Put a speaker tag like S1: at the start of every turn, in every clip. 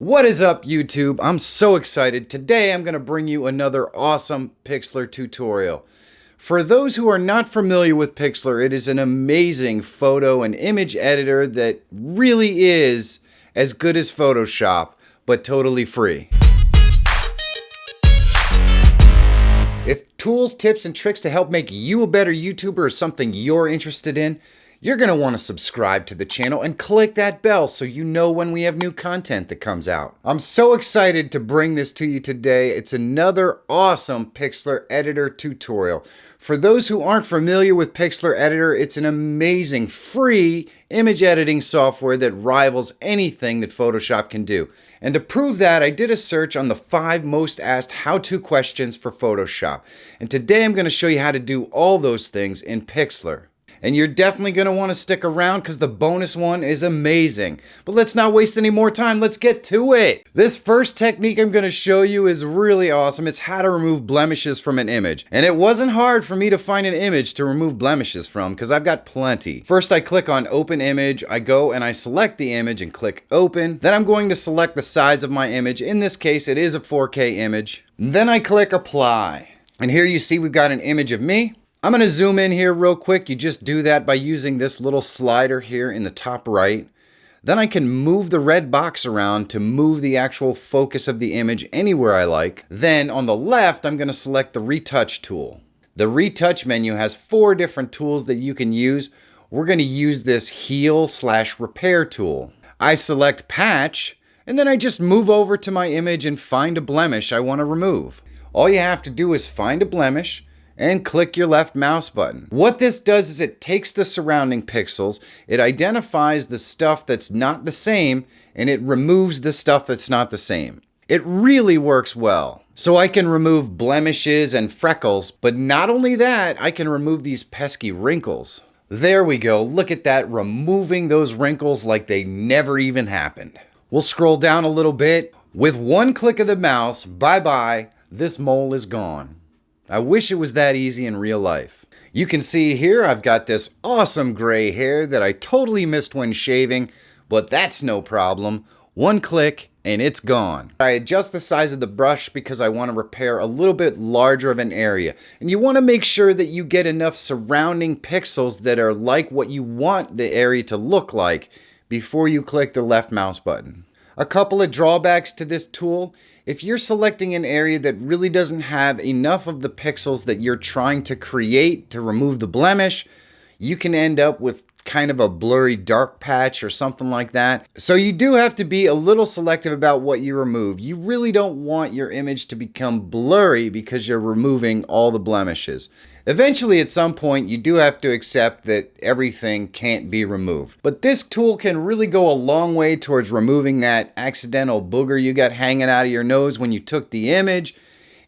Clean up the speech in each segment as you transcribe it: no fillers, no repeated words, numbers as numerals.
S1: What is up, YouTube? I'm so excited. Today I'm going to bring you another awesome Pixlr tutorial. For those who are not familiar with Pixlr, it is an amazing photo and image editor that really is as good as Photoshop, but totally free. If tools, tips, and tricks to help make you a better YouTuber is something you're interested in, you're going to want to subscribe to the channel and click that bell so you know when we have new content that comes out. I'm so excited to bring this to you today. It's another awesome Pixlr Editor tutorial. For those who aren't familiar with Pixlr Editor, it's an amazing free image editing software that rivals anything that Photoshop can do. And to prove that, I did a search on the 5 most asked how-to questions for Photoshop. And today I'm going to show you how to do all those things in Pixlr. And you're definitely going to want to stick around because the bonus one is amazing. But let's not waste any more time. Let's get to it. This first technique I'm going to show you is really awesome. It's how to remove blemishes from an image. And it wasn't hard for me to find an image to remove blemishes from because I've got plenty. First, I click on Open Image. I go and I select the image and click Open. Then I'm going to select the size of my image. In this case, it is a 4K image. Then I click Apply. And here you see we've got an image of me. I'm going to zoom in here real quick. You just do that by using this little slider here in the top right. Then I can move the red box around to move the actual focus of the image anywhere I like. Then on the left, I'm going to select the Retouch tool. The Retouch menu has 4 different tools that you can use. We're going to use this Heal/Repair tool. I select Patch, and then I just move over to my image and find a blemish I want to remove. All you have to do is find a blemish, and click your left mouse button. What this does is it takes the surrounding pixels, it identifies the stuff that's not the same, and it removes the stuff that's not the same. It really works well. So I can remove blemishes and freckles, but not only that, I can remove these pesky wrinkles. There we go, look at that, removing those wrinkles like they never even happened. We'll scroll down a little bit. With one click of the mouse, bye-bye, this mole is gone. I wish it was that easy in real life. You can see here I've got this awesome gray hair that I totally missed when shaving, but that's no problem. One click and it's gone. I adjust the size of the brush because I want to repair a little bit larger of an area. And you want to make sure that you get enough surrounding pixels that are like what you want the area to look like before you click the left mouse button. A couple of drawbacks to this tool. If you're selecting an area that really doesn't have enough of the pixels that you're trying to create to remove the blemish, you can end up with kind of a blurry dark patch or something like that. So you do have to be a little selective about what you remove. You really don't want your image to become blurry because you're removing all the blemishes. Eventually, at some point, you do have to accept that everything can't be removed. But this tool can really go a long way towards removing that accidental booger you got hanging out of your nose when you took the image,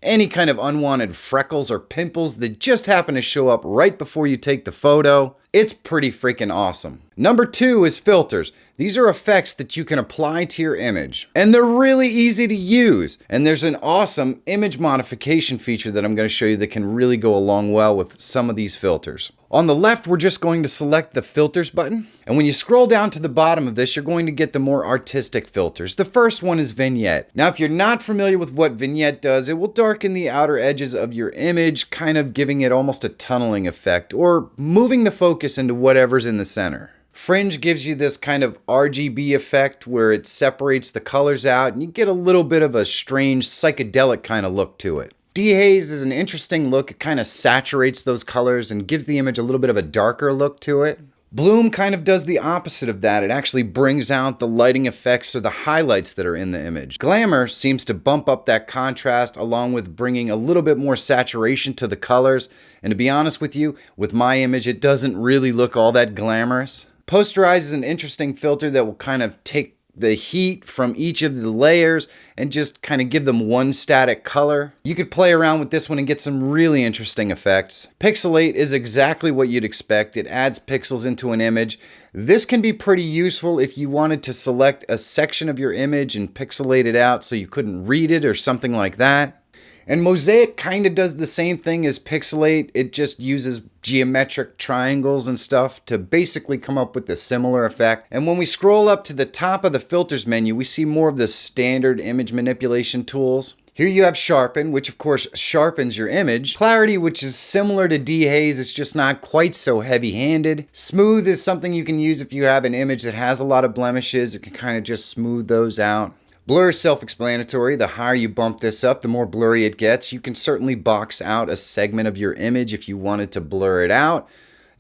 S1: any kind of unwanted freckles or pimples that just happen to show up right before you take the photo. It's pretty freaking awesome. Number 2 is filters. These are effects that you can apply to your image. And they're really easy to use. And there's an awesome image modification feature that I'm going to show you that can really go along well with some of these filters. On the left, we're just going to select the filters button. And when you scroll down to the bottom of this, you're going to get the more artistic filters. The first one is vignette. Now, if you're not familiar with what vignette does, it will darken the outer edges of your image, kind of giving it almost a tunneling effect, or moving the focus into whatever's in the center. Fringe gives you this kind of RGB effect where it separates the colors out and you get a little bit of a strange psychedelic kind of look to it. Dehaze is an interesting look. It kind of saturates those colors and gives the image a little bit of a darker look to it. Bloom kind of does the opposite of that. It actually brings out the lighting effects or the highlights that are in the image. Glamour seems to bump up that contrast along with bringing a little bit more saturation to the colors. And to be honest with you, with my image, it doesn't really look all that glamorous. Posterize is an interesting filter that will kind of take the heat from each of the layers and just kind of give them one static color. You could play around with this one and get some really interesting effects. Pixelate is exactly what you'd expect. It adds pixels into an image. This can be pretty useful if you wanted to select a section of your image and pixelate it out so you couldn't read it or something like that. And Mosaic kind of does the same thing as Pixelate. It just uses geometric triangles and stuff to basically come up with a similar effect. And when we scroll up to the top of the filters menu, we see more of the standard image manipulation tools. Here you have Sharpen, which of course sharpens your image. Clarity, which is similar to dehaze, it's just not quite so heavy-handed. Smooth is something you can use if you have an image that has a lot of blemishes. It can kind of just smooth those out. Blur is self-explanatory. The higher you bump this up, the more blurry it gets. You can certainly box out a segment of your image if you wanted to blur it out.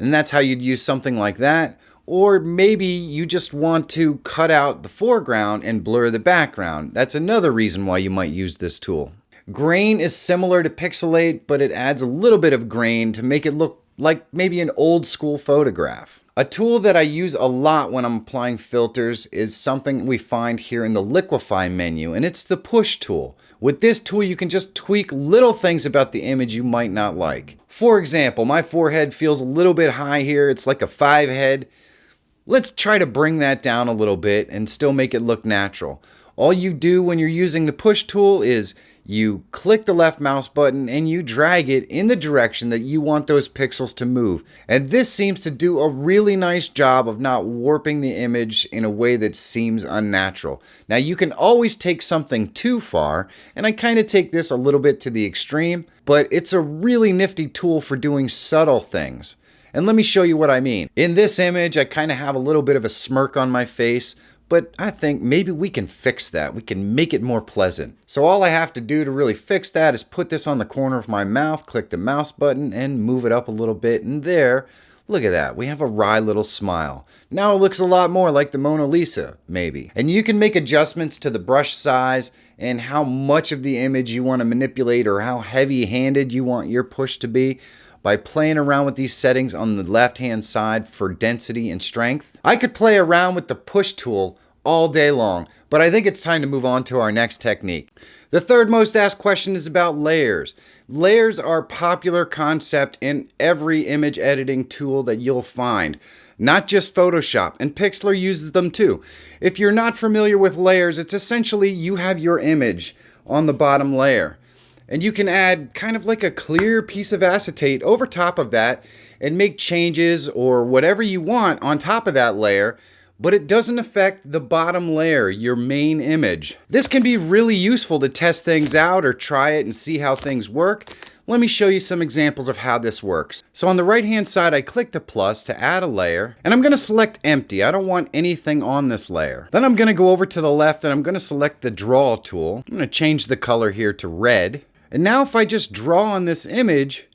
S1: And that's how you'd use something like that. Or maybe you just want to cut out the foreground and blur the background. That's another reason why you might use this tool. Grain is similar to Pixelate, but it adds a little bit of grain to make it look like maybe an old school photograph. A tool that I use a lot when I'm applying filters is something we find here in the liquefy menu, and it's the push tool. With this tool, you can just tweak little things about the image you might not like. For example, my forehead feels a little bit high here. It's like a 5 head. Let's try to bring that down a little bit and still make it look natural. All you do when you're using the push tool is you click the left mouse button and you drag it in the direction that you want those pixels to move. And this seems to do a really nice job of not warping the image in a way that seems unnatural. Now you can always take something too far, and I kind of take this a little bit to the extreme, but it's a really nifty tool for doing subtle things. And let me show you what I mean. In this image, I kind of have a little bit of a smirk on my face, but I think maybe we can fix that. We can make it more pleasant. So all I have to do to really fix that is put this on the corner of my mouth, click the mouse button, and move it up a little bit. And there, look at that. We have a wry little smile. Now it looks a lot more like the Mona Lisa, maybe. And you can make adjustments to the brush size and how much of the image you want to manipulate or how heavy-handed you want your push to be by playing around with these settings on the left-hand side for density and strength. I could play around with the push tool all day long, but I think it's time to move on to our next technique. The third most asked question is about layers. Layers are a popular concept in every image editing tool that you'll find, not just Photoshop, and Pixlr uses them too. If you're not familiar with layers, it's essentially you have your image on the bottom layer. And you can add kind of like a clear piece of acetate over top of that and make changes or whatever you want on top of that layer, but it doesn't affect the bottom layer, your main image. This can be really useful to test things out or try it and see how things work. Let me show you some examples of how this works. So on the right-hand side, I click the plus to add a layer, and I'm gonna select empty. I don't want anything on this layer. Then I'm gonna go over to the left and I'm gonna select the draw tool. I'm gonna change the color here to red. And now if I just draw on this image,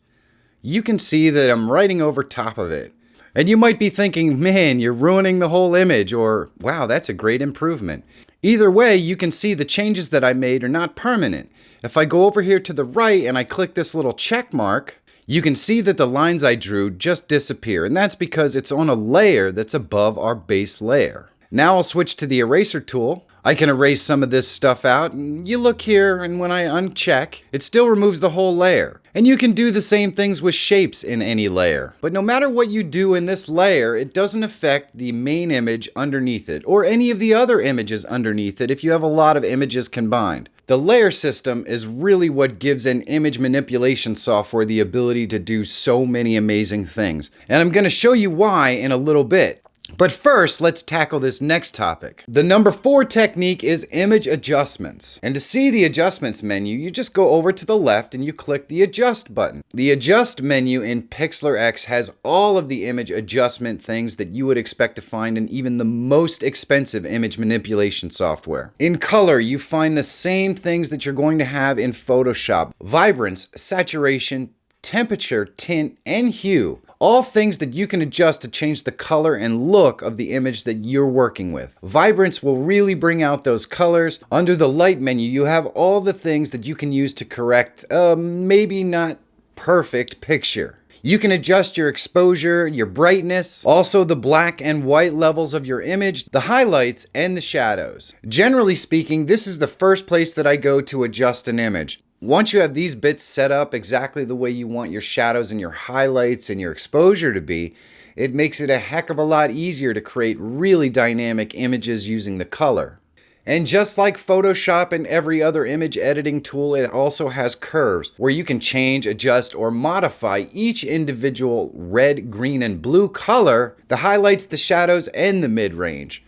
S1: you can see that I'm writing over top of it. And you might be thinking, man, you're ruining the whole image, or wow, that's a great improvement. Either way, you can see the changes that I made are not permanent. If I go over here to the right and I click this little check mark, you can see that the lines I drew just disappear, and that's because it's on a layer that's above our base layer. Now I'll switch to the eraser tool. I can erase some of this stuff out, and you look here, and when I uncheck, it still removes the whole layer. And you can do the same things with shapes in any layer. But no matter what you do in this layer, it doesn't affect the main image underneath it, or any of the other images underneath it if you have a lot of images combined. The layer system is really what gives an image manipulation software the ability to do so many amazing things. And I'm going to show you why in a little bit. But first, let's tackle this next topic. The number 4 technique is image adjustments. And to see the adjustments menu, you just go over to the left and you click the adjust button. The adjust menu in Pixlr X has all of the image adjustment things that you would expect to find in even the most expensive image manipulation software. In color, you find the same things that you're going to have in Photoshop: vibrance, saturation, temperature, tint, and hue. All things that you can adjust to change the color and look of the image that you're working with. Vibrance will really bring out those colors. Under the light menu, you have all the things that you can use to correct a maybe not perfect picture. You can adjust your exposure, your brightness, also the black and white levels of your image, the highlights, and the shadows. Generally speaking, this is the first place that I go to adjust an image. Once you have these bits set up exactly the way you want your shadows and your highlights and your exposure to be, it makes it a heck of a lot easier to create really dynamic images using the color. And just like Photoshop and every other image editing tool, it also has curves where you can change, adjust, or modify each individual red, green, and blue color, the highlights, the shadows, and the mid-range.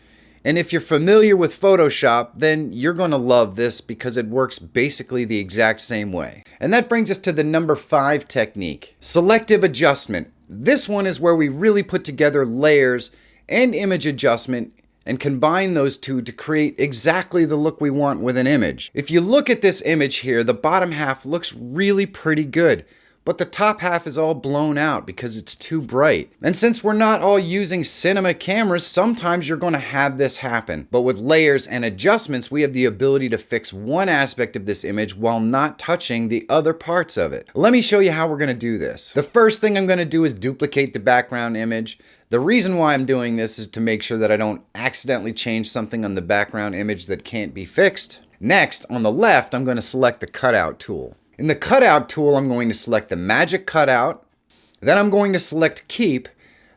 S1: And if you're familiar with Photoshop, then you're going to love this because it works basically the exact same way. And that brings us to the number 5 technique, selective adjustment. This one is where we really put together layers and image adjustment and combine those two to create exactly the look we want with an image. If you look at this image here, the bottom half looks really pretty good, but the top half is all blown out because it's too bright. And since we're not all using cinema cameras, sometimes you're going to have this happen. But with layers and adjustments, we have the ability to fix one aspect of this image while not touching the other parts of it. Let me show you how we're going to do this. The first thing I'm going to do is duplicate the background image. The reason why I'm doing this is to make sure that I don't accidentally change something on the background image that can't be fixed. Next, on the left, I'm going to select the cutout tool. In the cutout tool, I'm going to select the magic cutout. Then I'm going to select keep.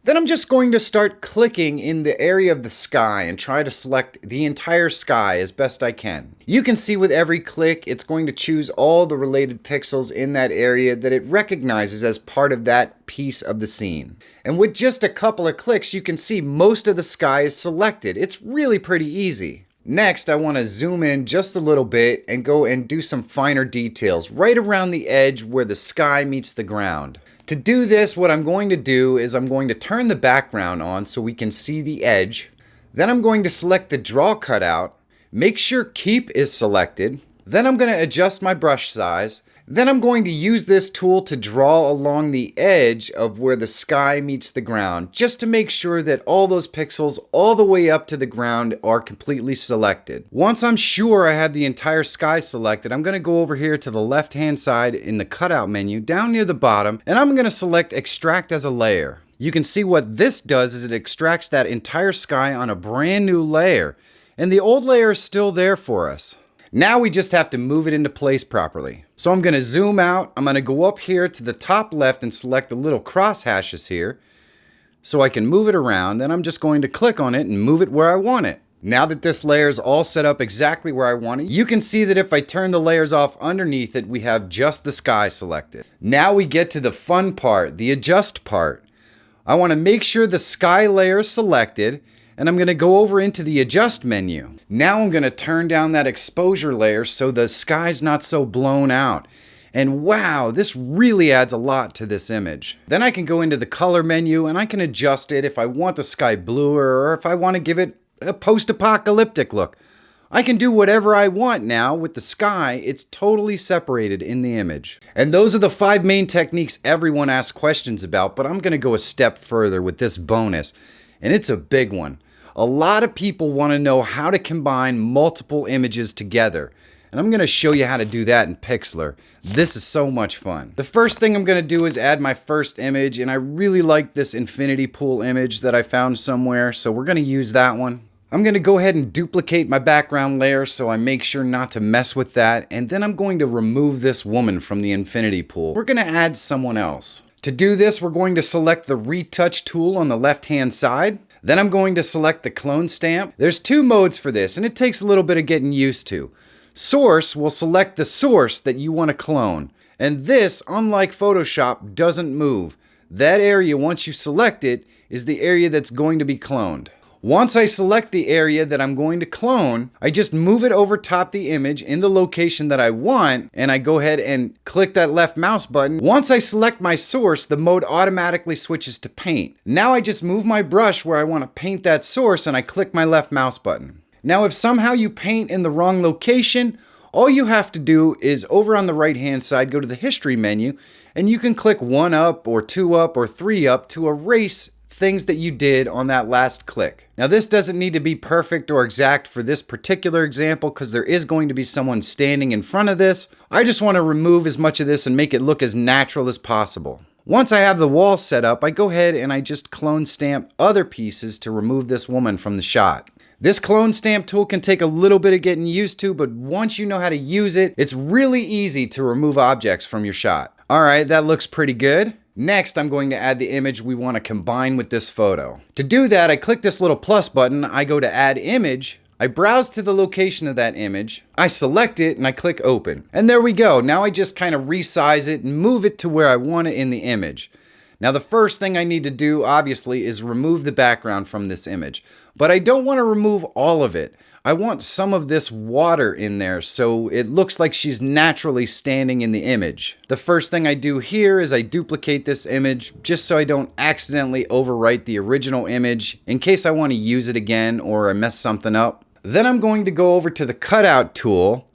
S1: Then I'm just going to start clicking in the area of the sky and try to select the entire sky as best I can. You can see with every click, it's going to choose all the related pixels in that area that it recognizes as part of that piece of the scene. And with just a couple of clicks, you can see most of the sky is selected. It's really pretty easy. Next, I want to zoom in just a little bit and go and do some finer details right around the edge where the sky meets the ground. To do this, what I'm going to do is I'm going to turn the background on so we can see the edge. Then I'm going to select the draw cutout, make sure keep is selected. Then I'm going to adjust my brush size. Then I'm going to use this tool to draw along the edge of where the sky meets the ground, just to make sure that all those pixels all the way up to the ground are completely selected. Once I'm sure I have the entire sky selected, I'm going to go over here to the left-hand side in the cutout menu, down near the bottom, and I'm going to select extract as a layer. You can see what this does is it extracts that entire sky on a brand new layer, and the old layer is still there for us. Now we just have to move it into place properly. So I'm going to zoom out. I'm going to go up here to the top left and select the little cross hashes here so I can move it around. Then I'm just going to click on it and move it where I want it. Now that this layer is all set up exactly where I want it, you can see that if I turn the layers off underneath it, we have just the sky selected. Now we get to the fun part, the adjust part. I want to make sure the sky layer is selected, and I'm going to go over into the adjust menu. Now I'm going to turn down that exposure layer so the sky's not so blown out. And wow, this really adds a lot to this image. Then I can go into the color menu and I can adjust it if I want the sky bluer or if I want to give it a post-apocalyptic look. I can do whatever I want now with the sky. It's totally separated in the image. And those are the 5 main techniques everyone asks questions about, but I'm going to go a step further with this bonus. And it's a big one. A lot of people want to know how to combine multiple images together. And I'm going to show you how to do that in Pixlr. This is so much fun. The first thing I'm going to do is add my first image, and I really like this infinity pool image that I found somewhere, so we're going to use that one. I'm going to go ahead and duplicate my background layer so I make sure not to mess with that, and then I'm going to remove this woman from the infinity pool. We're going to add someone else. To do this, we're going to select the retouch tool on the left-hand side. Then I'm going to select the clone stamp. There's 2 modes for this, and it takes a little bit of getting used to. Source will select the source that you want to clone. And this, unlike Photoshop, doesn't move. That area, once you select it, is the area that's going to be cloned. Once I select the area that I'm going to clone, I just move it over top the image in the location that I want, and I go ahead and click that left mouse button. Once I select my source, the mode automatically switches to paint. Now I just move my brush where I want to paint that source, and I click my left mouse button. Now if somehow you paint in the wrong location, all you have to do is over on the right hand side, go to the history menu, and you can click 1 up or 2 up or 3 up to erase things that you did on that last click. Now this doesn't need to be perfect or exact for this particular example because there is going to be someone standing in front of this. I just want to remove as much of this and make it look as natural as possible. Once I have the wall set up, I go ahead and I just clone stamp other pieces to remove this woman from the shot. This clone stamp tool can take a little bit of getting used to, but once you know how to use it, it's really easy to remove objects from your shot. All right, that looks pretty good. Next, I'm going to add the image we want to combine with this photo. To do that, I click this little plus button, I go to add image, I browse to the location of that image, I select it, and I click open. And there we go. Now I just kind of resize it and move it to where I want it in the image. Now the first thing I need to do, obviously, is remove the background from this image. But I don't want to remove all of it. I want some of this water in there so it looks like she's naturally standing in the image. The first thing I do here is I duplicate this image just so I don't accidentally overwrite the original image in case I want to use it again or I mess something up. Then I'm going to go over to the cutout tool.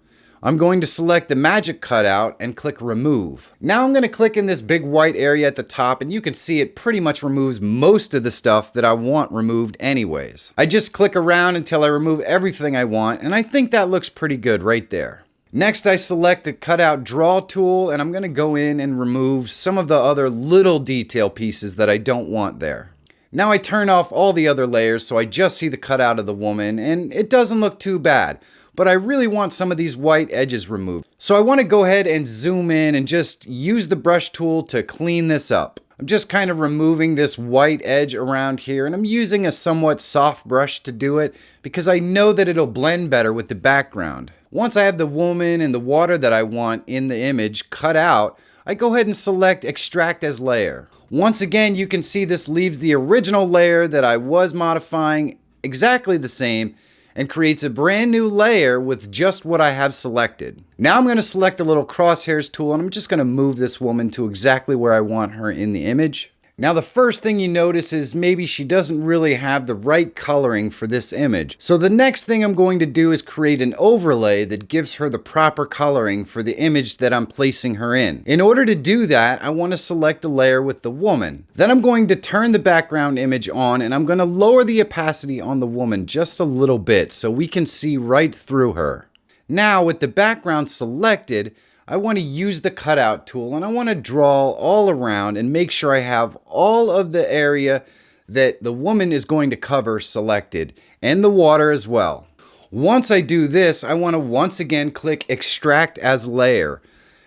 S1: I'm going to select the magic cutout and click remove. Now I'm going to click in this big white area at the top, and you can see it pretty much removes most of the stuff that I want removed anyways. I just click around until I remove everything I want, and I think that looks pretty good right there. Next, I select the cutout draw tool, and I'm going to go in and remove some of the other little detail pieces that I don't want there. Now I turn off all the other layers so I just see the cutout of the woman, and it doesn't look too bad. But I really want some of these white edges removed. So I want to go ahead and zoom in and just use the brush tool to clean this up. I'm just kind of removing this white edge around here, and I'm using a somewhat soft brush to do it because I know that it'll blend better with the background. Once I have the woman and the water that I want in the image cut out, I go ahead and select extract as layer. Once again, you can see this leaves the original layer that I was modifying exactly the same and creates a brand new layer with just what I have selected. Now I'm going to select the little crosshairs tool, and I'm just going to move this woman to exactly where I want her in the image. Now the first thing you notice is maybe she doesn't really have the right coloring for this image. So the next thing I'm going to do is create an overlay that gives her the proper coloring for the image that I'm placing her in. In order to do that, I want to select the layer with the woman. Then I'm going to turn the background image on, and I'm going to lower the opacity on the woman just a little bit so we can see right through her. Now with the background selected, I want to use the cutout tool, and I want to draw all around and make sure I have all of the area that the woman is going to cover selected, and the water as well. Once I do this, I want to once again click extract as layer.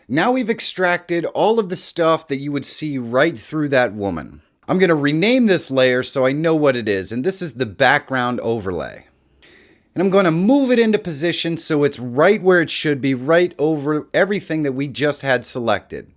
S1: Now we've extracted all of the stuff that you would see right through that woman. I'm going to rename this layer so I know what it is, and this is the background overlay. And I'm going to move it into position so it's right where it should be, right over everything that we just had selected.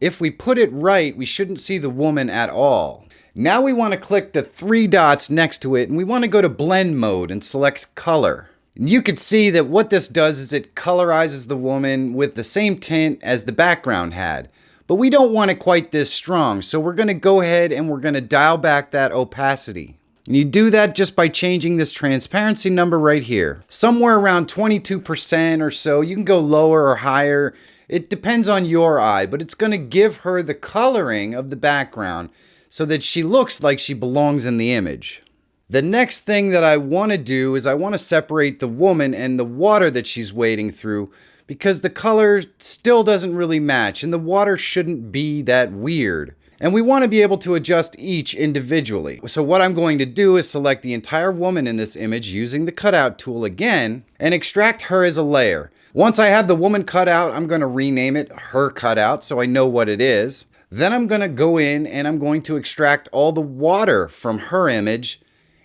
S1: If we put it right, we shouldn't see the woman at all. Now we want to click the three dots next to it, and we want to go to blend mode and select color. And you can see that what this does is it colorizes the woman with the same tint as the background had. But we don't want it quite this strong, so we're going to go ahead and we're going to dial back that opacity. And you do that just by changing this transparency number right here. Somewhere around 22% or so. You can go lower or higher. It depends on your eye, but it's going to give her the coloring of the background so that she looks like she belongs in the image. The next thing that I want to do is I want to separate the woman and the water that she's wading through because the color still doesn't really match and the water shouldn't be that weird. And we want to be able to adjust each individually. So what I'm going to do is select the entire woman in this image using the cutout tool again and extract her as a layer. Once I have the woman cut out, I'm going to rename it her cutout so I know what it is. Then I'm going to go in and I'm going to extract all the water from her image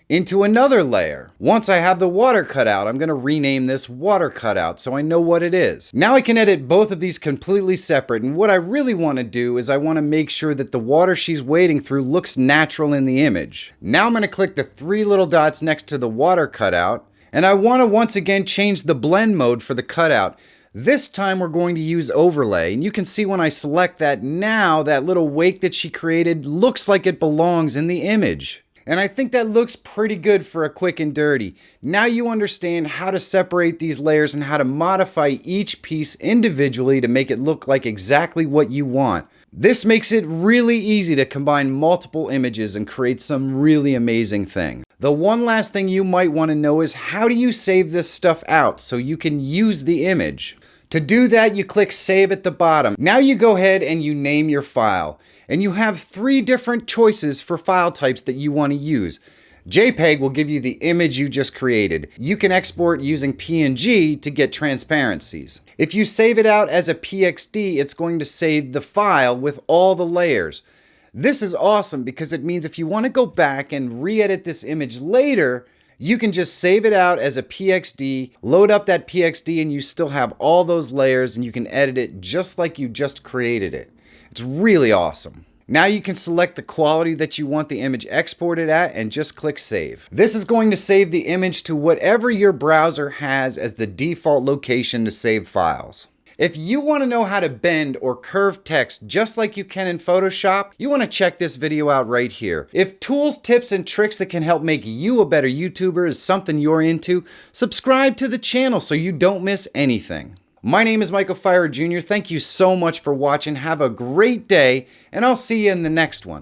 S1: into another layer. Once I have the water cut out, I'm going to rename this water cutout so I know what it is. Now I can edit both of these completely separate, and what I really want to do is I want to make sure that the water she's wading through looks natural in the image. Now I'm going to click the three little dots next to the water cutout, and I want to once again change the blend mode for the cutout. This time we're going to use overlay, and you can see when I select that now, that little wake that she created looks like it belongs in the image. And I think that looks pretty good for a quick and dirty. Now you understand how to separate these layers and how to modify each piece individually to make it look like exactly what you want. This makes it really easy to combine multiple images and create some really amazing things. The one last thing you might want to know is how do you save this stuff out so you can use the image? To do that, you click Save at the bottom. Now you go ahead and you name your file. And you have three different choices for file types that you want to use. JPEG will give you the image you just created. You can export using PNG to get transparencies. If you save it out as a PXD, it's going to save the file with all the layers. This is awesome because it means if you want to go back and re-edit this image later, You can just save it out as a PXD, load up that PXD, and you still have all those layers and you can edit it just like you just created it. It's really awesome. Now you can select the quality that you want the image exported at and just click save. This is going to save the image to whatever your browser has as the default location to save files. If you want to know how to bend or curve text just like you can in Photoshop, you want to check this video out right here. If tools, tips, and tricks that can help make you a better YouTuber is something you're into, subscribe to the channel so you don't miss anything. My name is Michael Fire Jr. Thank you so much for watching. Have a great day, and I'll see you in the next one.